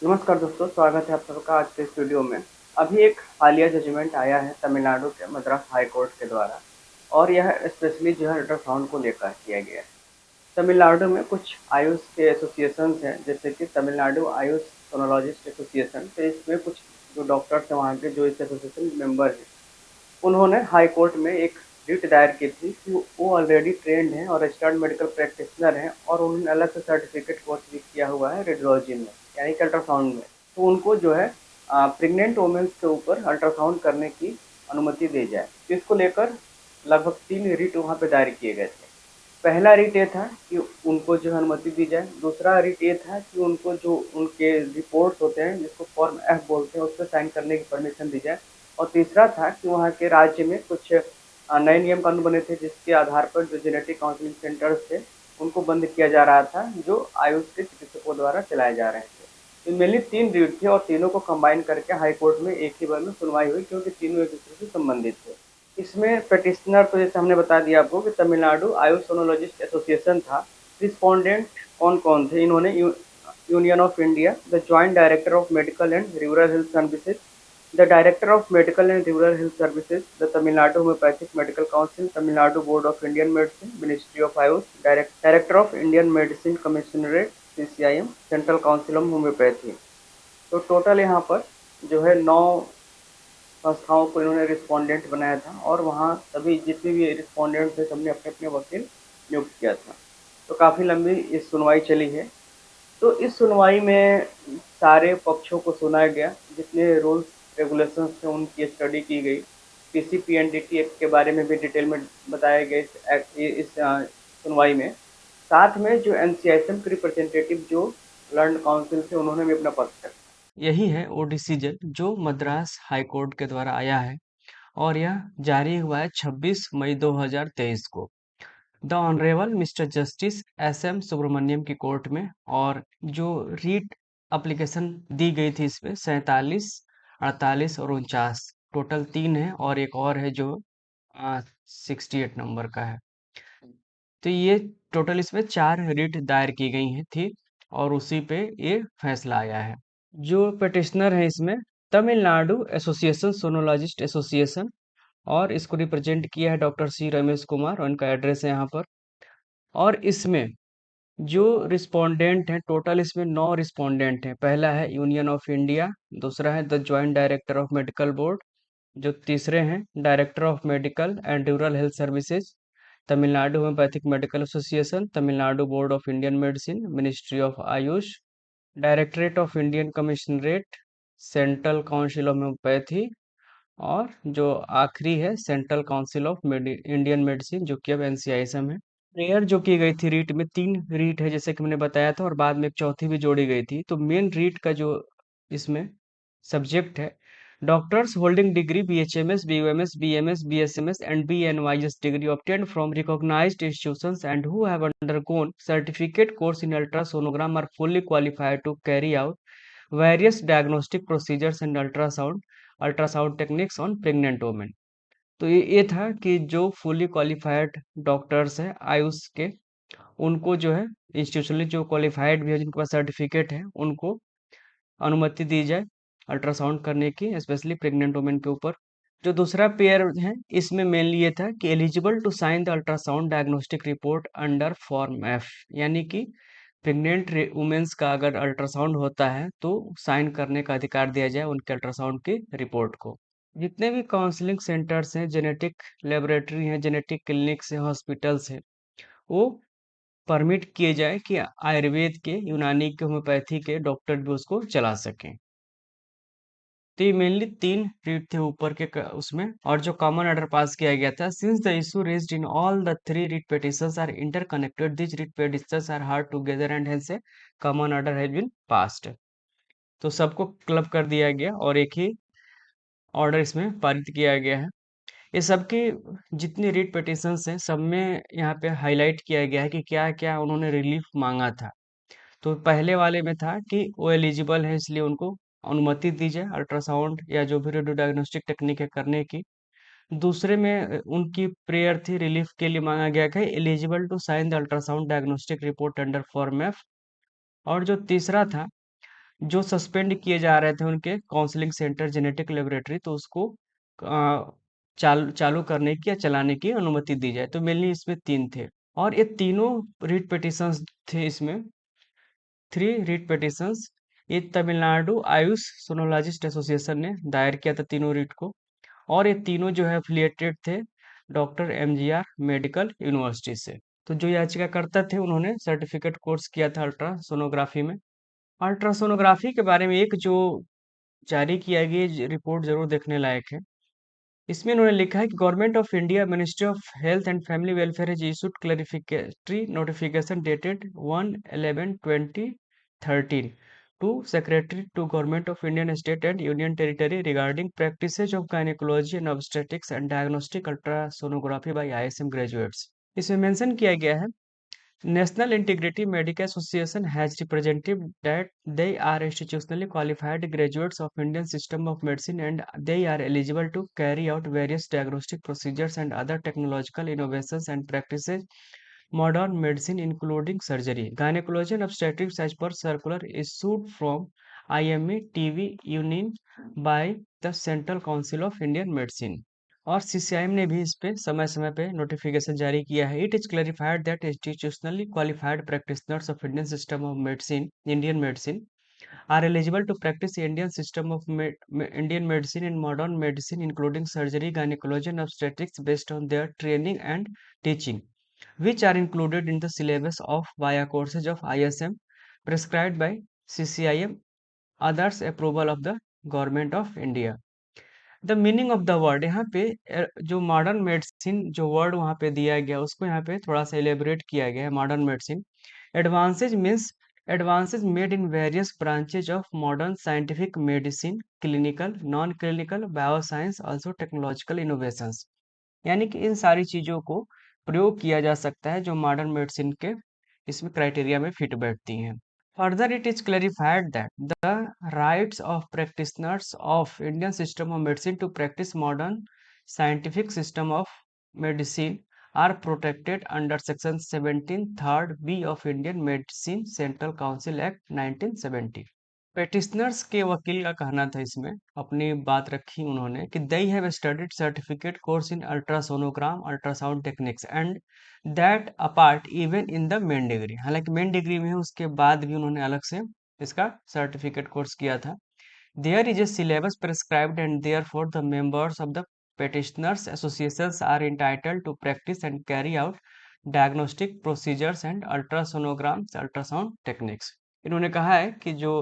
नमस्कार दोस्तों, स्वागत है आप सबका आज के इस वीडियो में। अभी एक हालिया जजमेंट आया है तमिलनाडु के मद्रास हाई कोर्ट के द्वारा और यह स्पेशली जो है अल्ट्रासाउंड को लेकर किया गया है। तमिलनाडु में कुछ आयुष के एसोसिएशंस हैं, जैसे कि तमिलनाडु आयुष सोनोलॉजिस्ट एसोसिएशन। तो इसमें कुछ जो डॉक्टर्स हैं वहाँ के, जो इस एसोसिएशन मेंबर हैं, उन्होंने हाई कोर्ट में एक रिट दायर की थी कि वो ऑलरेडी ट्रेंड हैं और रजिस्टर्ड मेडिकल प्रैक्टिशनर हैं और उन्होंने अलग से सर्टिफिकेट कोर्स भी किया हुआ है रेडियोलॉजी में, यानी कि अल्ट्रासाउंड में। तो उनको जो है प्रेग्नेंट वुमेन्स के ऊपर अल्ट्रासाउंड करने की अनुमति दी जाए। तो इसको लेकर लगभग 3 रिट वहाँ पे दायर किए गए थे। पहला रिट ये था कि उनको जो है अनुमति दी जाए। दूसरा रिट ये था कि उनको जो उनके रिपोर्ट्स होते हैं, जिसको फॉर्म एफ बोलते हैं, उस पर साइन करने की परमिशन दी जाए। और तीसरा था कि वहाँ के राज्य में कुछ नए नियम कानून बने थे, जिसके आधार पर जो जेनेटिक काउंसलिंग सेंटर्स थे उनको बंद किया जा रहा था, जो आयुष के चिकित्सकों द्वारा चलाए जा रहे थे। तो मेनली 3 रीड थे और तीनों को कंबाइन करके हाई कोर्ट में एक ही बार में सुनवाई हुई, क्योंकि तीनों एक दूसरे से संबंधित थे। इसमें पेटिशनर तो जैसे हमने बता दिया आपको कि तमिलनाडु आयुष सोनोलॉजिस्ट एसोसिएशन था। रिस्पोंडेंट कौन कौन थे? इन्होंने union of India, the joint director of medical and rural health services, the director of medical and rural health services, the Tamil Nadu homeopathic medical council, Tamil Nadu board of Indian medicine, ministry of Ayush, director of Indian medicine commissionerate, CCIM, central council of homeopathy. तो total यहाँ पर जो है 9 संस्थाओं को इन्होंने respondent बनाया था और वहाँ सभी जितने भी रिस्पोंडेंट थे सबने अपने अपने वकील नियुक्त किया था। तो काफ़ी लंबी इस सुनवाई चली है। तो इस सुनवाई में सारे पक्षों को सुना गया, जितने रूल्स रेगुलेशंस थे उनकी स्टडी की गई। पीसीपीएनडीटी एक्ट के बारे में भी डिटेल में बताया गया इस सुनवाई में। साथ में जो एनसीआईएसएम के रिप्रेजेंटेटिव जो लर्न काउंसिल थे, उन्होंने भी अपना पक्ष रखा। यही है वो डिसीजन जो मद्रास हाई कोर्ट के द्वारा आया है और यह जारी हुआ है 26 मई 2023 को the honourable mister justice S M. Subramaniam की कोर्ट में। और जो रीट एप्लीकेशन दी गई थी इसमें 47, 48 और 49, टोटल 3 है और एक और है जो 68 नंबर का है। तो ये टोटल इसमें 4 रीट दायर की गई हैं थी और उसी पे ये फैसला आया है। जो पिटिशनर है इसमें तमिलनाडु एसोसिएशन सोनोलॉजिस्ट एसोसिएशन, और इसको रिप्रेजेंट किया है डॉक्टर सी रमेश कुमार, और इनका एड्रेस है यहाँ पर। और इसमें जो रिस्पोंडेंट हैं, टोटल इसमें 9 रिस्पोंडेंट हैं। पहला है यूनियन ऑफ इंडिया, दूसरा है the joint director of medical board, जो तीसरे हैं director of medical and rural health services, Tamil Nadu homeopathic medical association, Tamil Nadu board of Indian medicine, ministry of Ayush, directorate of Indian commissionerate, central council of homeopathy, और जो आखिरी है central council of Indian medicine, जो कि अब एनसीआईएसएम है। प्रेयर जो की गई थी रीट में, 3 रीट है जैसे कि मैंने बताया था, और बाद में एक चौथी भी जोड़ी गई थी। तो मेन रीट का जो इसमें सब्जेक्ट है, doctors holding degree BHMS, BUMS, BMS, BSMS and BNYS degree obtained from recognized institutions and who have undergone certificate course in ultrasonogram are fully qualified to carry out various diagnostic procedures and ultrasound techniques on pregnant women। तो ये था कि जो fully qualified doctors हैं आयुष के, उनको जो है इंस्टीट्यूशनली जो क्वालिफाइड भी है, जिनके पास सर्टिफिकेट है, उनको अनुमति दी जाए अल्ट्रासाउंड करने की, स्पेशली प्रेग्नेंट वुमेन के ऊपर। जो दूसरा पेयर है इसमें मेनली ये था कि eligible to sign the ultrasound diagnostic report under form F, यानी कि प्रेग्नेंट वुमेन्स का अगर अल्ट्रासाउंड होता है तो साइन करने का अधिकार दिया जाए उनके अल्ट्रासाउंड की रिपोर्ट को। जितने भी काउंसलिंग सेंटर्स हैं, जेनेटिक लेबोरेटरी हैं, जेनेटिक क्लिनिक्स हैं, हॉस्पिटल्स हैं, वो परमिट किए जाए कि आयुर्वेद के, यूनानी के, होम्योपैथी के डॉक्टर भी उसको चला सकें। तो ये मेनली 3 रीट थे ऊपर के उसमें। और जो कॉमन ऑर्डर पास किया गया था, since the issue raised in all the 3 writ petitions are interconnected, this writ petitions are heard together and hence a common order has been passed. तो सबको क्लब कर दिया गया और एक ही ऑर्डर इसमें पारित किया गया है। ये सबकी जितनी रीट पिटिशंस हैं, सब में यहाँ पे हाईलाइट किया गया है कि क्या क्या उन्होंने रिलीफ मांगा था। तो पहले वाले में था कि वो एलिजिबल है, इसलिए उनको अनुमति दी जाए अल्ट्रासाउंड या जो भी रेडियो डायग्नोस्टिक टेक्निक है करने की। दूसरे में उनकी प्रेयर थी, रिलीफ के लिए मांगा गया कि eligible to sign the ultrasound diagnostic report under form F. और जो तीसरा था, जो सस्पेंड किए जा रहे थे उनके काउंसलिंग सेंटर, जेनेटिक लेबोरेटरी, तो उसको चालू करने की या चलाने की अनुमति दी जाए। तो मेनली इसमें 3 थे और ये तीनों रिट पिटिशंस थे इसमें, 3 रिट पिटिशंस। ये तमिलनाडु आयुष सोनोलॉजिस्ट एसोसिएशन ने दायर किया था तीनों रिट को, और ये तीनों जो है एफिलिएटेड थे डॉक्टर एमजीआर मेडिकल यूनिवर्सिटी से। तो जो याचिकाकर्ता थे उन्होंने सर्टिफिकेट कोर्स किया था अल्ट्रासोनोग्राफी में। अल्ट्रासोनोग्राफी के बारे में एक जो जारी किया गया रिपोर्ट जरूर देखने लायक है। इसमें उन्होंने लिखा है कि government of India, ministry of health and family welfare has issued clarificatory notification dated 1/11/2013 to secretary to government of Indian state and union territory regarding practices of gynaecology and obstetrics and diagnostic ultrasonography by ISM graduates. इसमें mention किया गया है, National Integrity Medical Association has represented that they are institutionally qualified graduates of Indian system of medicine and they are eligible to carry out various diagnostic procedures and other technological innovations and practices modern medicine including surgery, gynecology and obstetrics as per circular issued from IME TV Union by the Central Council of Indian Medicine। और CCIM ने भी इस पे समय समय पे notification जारी किया है। It is clarified that institutionally qualified practitioners of Indian system of medicine Indian medicine are eligible to practise Indian system of Indian medicine in modern medicine including surgery, gynaecology and obstetrics based on their training and teaching which are included in the syllabus of via courses of ISM prescribed by CCIM, others approval of the government of India। The meaning of the word यहाँ पे जो modern medicine जो word वहाँ पे दिया गया उसको यहाँ पे थोड़ा सा एलेबोरेट किया गया है। Modern medicine advances means advances made in various branches of modern scientific medicine, clinical, non clinical, bioscience, also technological innovations. यानी कि इन सारी चीजों को प्रयोग किया जा सकता है जो मॉडर्न मेडिसिन के इसमें क्राइटेरिया में फिट बैठती हैं। Further, it is clarified that the rights of practitioners of Indian system of medicine to practice modern scientific system of medicine are protected under Section 17 third B of Indian Medicine Central Council Act 1970। Petitioners के वकील का कहना था, इसमें अपनी बात रखी उन्होंने कि they have studied certificate course in ultrasonogram ultrasound techniques and that apart even in the main degree। हालांकि मेन डिग्री में है उसके बाद भी उन्होंने अलग से इसका सर्टिफिकेट कोर्स किया था। There is a syllabus prescribed and therefore the members of the petitioners associations are entitled to practice and carry out diagnostic procedures and ultrasonograms ultrasound techniques। इन्होंने कहा है कि जो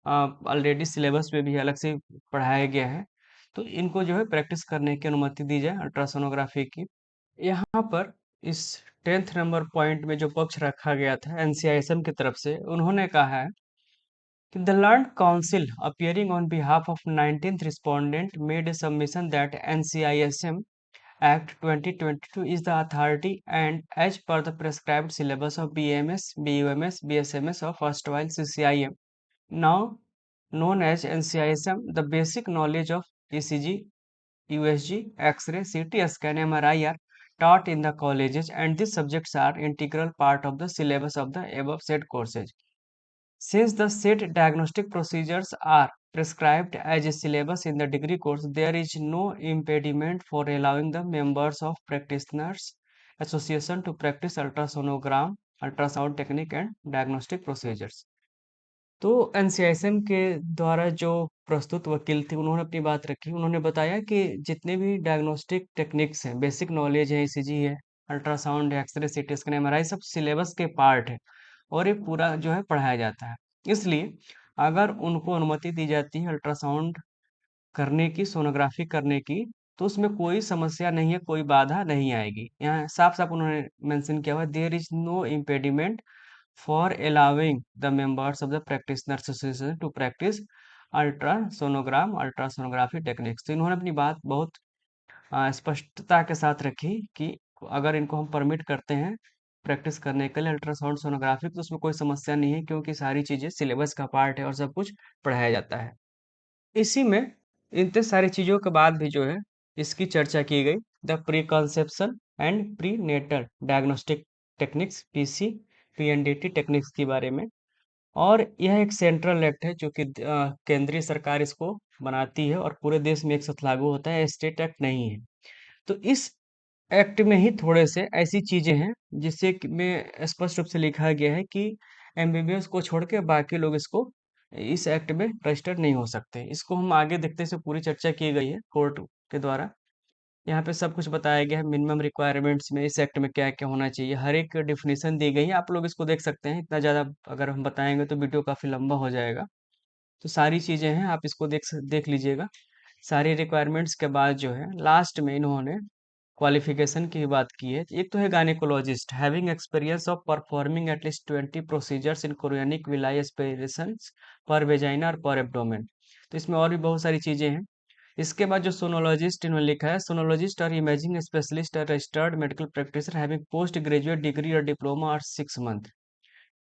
ऑलरेडी सिलेबस में भी अलग से पढ़ाया गया है, तो इनको जो है प्रैक्टिस करने की अनुमति दी जाए अल्ट्रासोनोग्राफी की। यहाँ पर इस 10th नंबर पॉइंट में जो पक्ष रखा गया था एनसीआईएसएम की तरफ से, उन्होंने कहा है कि the learned council appearing on behalf of 19th respondent made a submission that NCISM Act 2022 is the authority and as per the prescribed syllabus of BMS, BUMS, BSMS of erstwhile CCIM, now known as NCISM, the basic knowledge of ECG, USG, X-ray, CT scan, MRI are taught in the colleges and these subjects are integral part of the syllabus of the above said courses. Since the said diagnostic procedures are prescribed as a syllabus in the degree course, there is no impediment for allowing the members of practitioners association to practice ultrasonogram, ultrasound technique and diagnostic procedures। तो NCISM के द्वारा जो प्रस्तुत वकील थे उन्होंने अपनी बात रखी। उन्होंने बताया कि जितने भी डायग्नोस्टिक टेक्निक्स हैं, बेसिक नॉलेज है, ईसीजी है, अल्ट्रासाउंड है, एक्सरे, सीटी स्कैन, एमआरआई, सब सिलेबस के पार्ट है और ये पूरा जो है पढ़ाया जाता है। इसलिए अगर उनको अनुमति दी जाती है अल्ट्रासाउंड करने की, सोनोग्राफी करने की, तो उसमें कोई समस्या नहीं है, कोई बाधा नहीं आएगी। यहाँ साफ साफ उन्होंने मेंशन किया हुआ, there is no impediment for allowing the members of the practitioner association to practice ultrasonography techniques। तो इन्होंने अपनी बात बहुत स्पष्टता के साथ रखी कि अगर इनको हम परमिट करते हैं प्रैक्टिस करने के लिए अल्ट्रासाउंड सोनोग्राफी, तो उसमें कोई समस्या नहीं है क्योंकि सारी चीजें सिलेबस का पार्ट है और सब कुछ पढ़ाया जाता है। इसी में इतने सारी चीजों के बाद भी जो है इसकी चर्चा की गई, the preconception and prenatal diagnostic techniques, PC PNDT techniques के बारे में। और यह एक सेंट्रल एक्ट है जो कि केंद्रीय सरकार इसको बनाती है और पूरे देश में एक साथ लागू होता है, स्टेट एक्ट नहीं है। तो इस एक्ट में ही थोड़े से ऐसी चीजें हैं जिससे कि में स्पष्ट रूप से लिखा गया है कि एमबीबीएस को छोड़ के बाकी लोग इसको इस एक्ट में रजिस्टर्ड नहीं हो सकते। इसको हम आगे देखते हैं, इसे पूरी चर्चा की गई है कोर्ट के द्वारा। यहाँ पे सब कुछ बताया गया है, मिनिमम रिक्वायरमेंट्स में इस एक्ट में क्या क्या होना चाहिए, हर एक डिफिनीशन दी गई है। आप लोग इसको देख सकते हैं, इतना ज़्यादा अगर हम बताएंगे तो वीडियो काफ़ी लंबा हो जाएगा। तो सारी चीज़ें हैं, आप इसको देख लीजिएगा। सारी रिक्वायरमेंट्स के बाद जो है लास्ट में इन्होंने क्वालिफिकेशन की बात की है। एक तो है gynaecologist having experience of performing at least 20 procedures in chorionic villi aspirations per vagina or per abdomen. तो इसमें और भी बहुत सारी चीज़ें हैं। इसके बाद जो सोनोलॉजिस्ट इन्होंने लिखा है, sonologist or imaging specialist or registered medical practitioner having post graduate degree or diploma or 6 month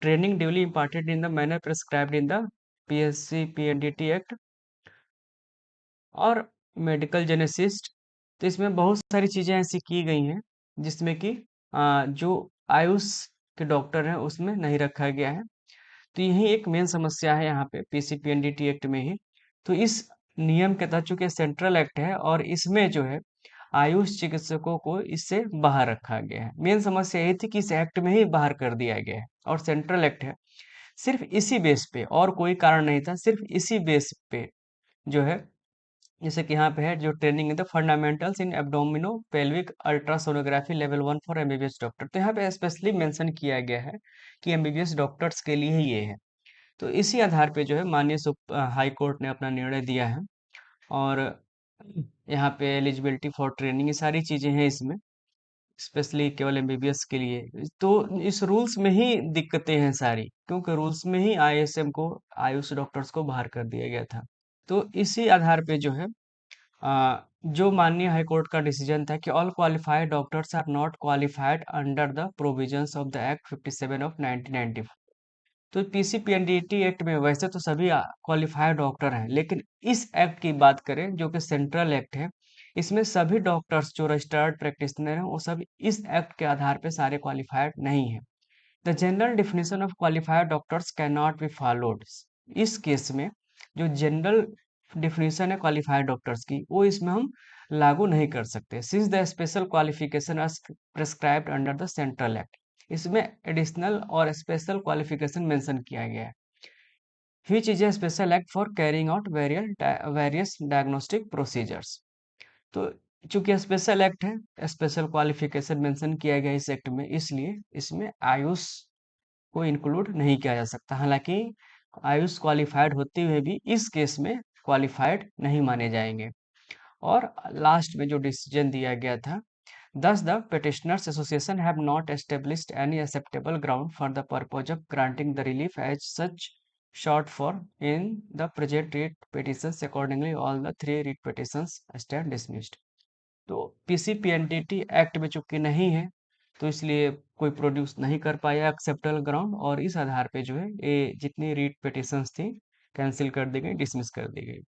training duly imparted in the manner prescribed in the PSC PNDT act or medical geneticist. तो इसमें बहुत सारी चीजें ऐसी की गई हैं जिसमें कि जो आयुष के डॉक्टर हैं उसमें नहीं रखा गया है। तो यही एक मेन समस्या है यहाँ पे पीसीपीएनडीटी एक्ट में ही। तो इस नियम के तहत चूंकि सेंट्रल एक्ट है और इसमें जो है आयुष चिकित्सकों को इससे बाहर रखा गया है। मेन समस्या ये थी कि इस एक्ट में ही बाहर कर दिया गया है और सेंट्रल एक्ट है। सिर्फ इसी बेस पे और कोई कारण नहीं था, सिर्फ इसी बेस पे जो है, जैसे कि यहाँ पे है जो training in the fundamentals in abdomino pelvic ultrasonography level 1 for MBBS doctor. तो यहाँ पे स्पेशली मेंशन किया गया है कि एमबीबीएस डॉक्टर्स के लिए ही ये है। तो इसी आधार पे जो है माननीय हाई कोर्ट ने अपना निर्णय दिया है। और यहाँ पे एलिजिबिलिटी फॉर ट्रेनिंग ये सारी चीजें हैं इसमें, स्पेशली केवल एमबीबीएस के लिए। तो इस रूल्स में ही दिक्कतें हैं सारी, क्योंकि रूल्स में ही आईएसएम को आयुष डॉक्टर्स को बाहर कर दिया गया था। तो इसी आधार पे जो है जो माननीय हाईकोर्ट का डिसीजन था कि all qualified doctors are not qualified under the provisions of the act 57 of 1995। तो पीसीपीएनडीटी एक्ट में वैसे तो सभी क्वालिफाइड डॉक्टर हैं, लेकिन इस एक्ट की बात करें जो कि सेंट्रल एक्ट है, इसमें सभी डॉक्टर्स जो रजिस्टर्ड प्रैक्टिशनर हैं वो सब इस एक्ट के आधार पे सारे क्वालिफाइड नहीं है। The general definition of qualified doctors cannot be followed. इस केस में जो जनरल डेफिनेशन है क्वालिफाइड डॉक्टर्स की वो इसमें हम लागू नहीं कर सकते, since the special qualification are prescribed under the central act. इसमें एडिशनल और स्पेशल क्वालिफिकेशन मेंशन किया गया है, which is a special act for carrying out various diagnostic procedures। तो चूंकि स्पेशल एक्ट है, स्पेशल क्वालिफिकेशन मेंशन किया गया इस एक्ट में, इसलिए इसमें आयुष को इंक्लूड नहीं किया जा सकता। हालांकि आयुष क्वालिफाइड होते हुए भी इस केस में क्वालिफाइड नहीं माने जाएंगे। और लास्ट में जो डिसीजन दिया गया था, thus the petitioners association have not established any acceptable ground for the purpose of granting the relief as such short for in the present writ petitions, accordingly all the three writ petitions stand dismissed। तो PCPNDT act में चूंकि नहीं है तो इसलिए कोई produce नहीं कर पाया एक्सेप्टेबल ग्राउंड, और इस आधार पे जो है ये जितनी रीट पिटिशंस थी कैंसिल कर दी गई, डिसमिस कर दी गई।